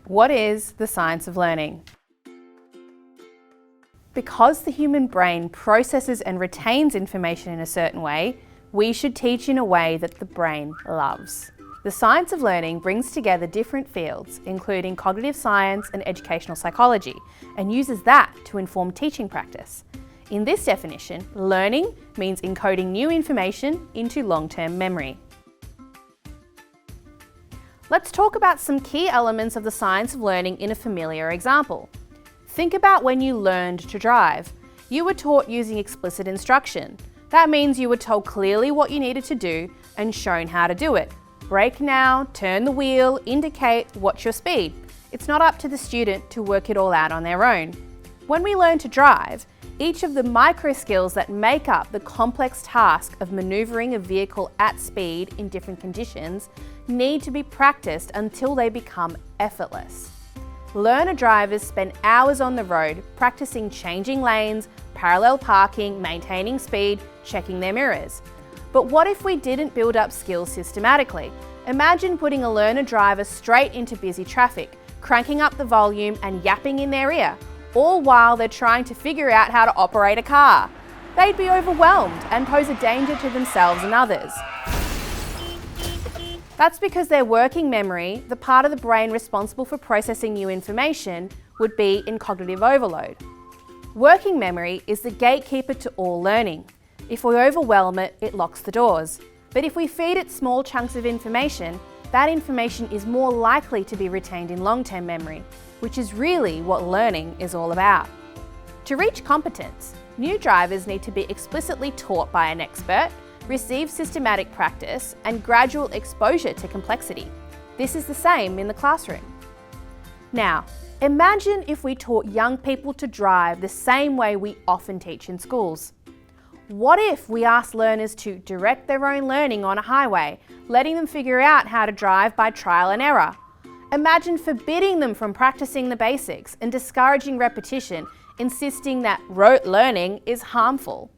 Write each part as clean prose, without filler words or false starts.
What is the science of learning? Because the human brain processes and retains information in a certain way, we should teach in a way that the brain loves. The science of learning brings together different fields, including cognitive science and educational psychology, and uses that to inform teaching practice. In this definition, learning means encoding new information into long-term memory. Let's talk about some key elements of the science of learning in a familiar example. Think about when you learned to drive. You were taught using explicit instruction. That means you were told clearly what you needed to do and shown how to do it. Brake now, turn the wheel, indicate, watch your speed. It's not up to the student to work it all out on their own. When we learn to drive, each of the micro skills that make up the complex task of maneuvering a vehicle at speed in different conditions need to be practiced until they become effortless. Learner drivers spend hours on the road practicing changing lanes, parallel parking, maintaining speed, checking their mirrors. But what if we didn't build up skills systematically? Imagine putting a learner driver straight into busy traffic, cranking up the volume and yapping in their ear, all while they're trying to figure out how to operate a car. They'd be overwhelmed and pose a danger to themselves and others. That's because their working memory, the part of the brain responsible for processing new information, would be in cognitive overload. Working memory is the gatekeeper to all learning. If we overwhelm it, it locks the doors. But if we feed it small chunks of information, that information is more likely to be retained in long-term memory, which is really what learning is all about. To reach competence, new drivers need to be explicitly taught by an expert, receive systematic practice, and gradual exposure to complexity. This is the same in the classroom. Now, imagine if we taught young people to drive the same way we often teach in schools. What if we asked learners to direct their own learning on a highway, letting them figure out how to drive by trial and error? Imagine forbidding them from practicing the basics and discouraging repetition, insisting that rote learning is harmful.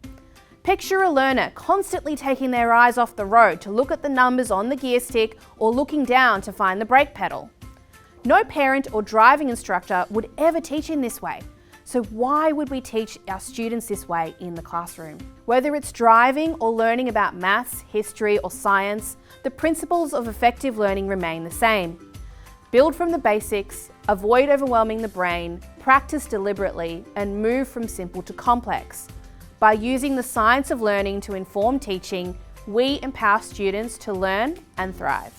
Picture a learner constantly taking their eyes off the road to look at the numbers on the gear stick or looking down to find the brake pedal. No parent or driving instructor would ever teach in this way. So why would we teach our students this way in the classroom? Whether it's driving or learning about maths, history or science, the principles of effective learning remain the same. Build from the basics, avoid overwhelming the brain, practice deliberately, and move from simple to complex. By using the science of learning to inform teaching, we empower students to learn and thrive.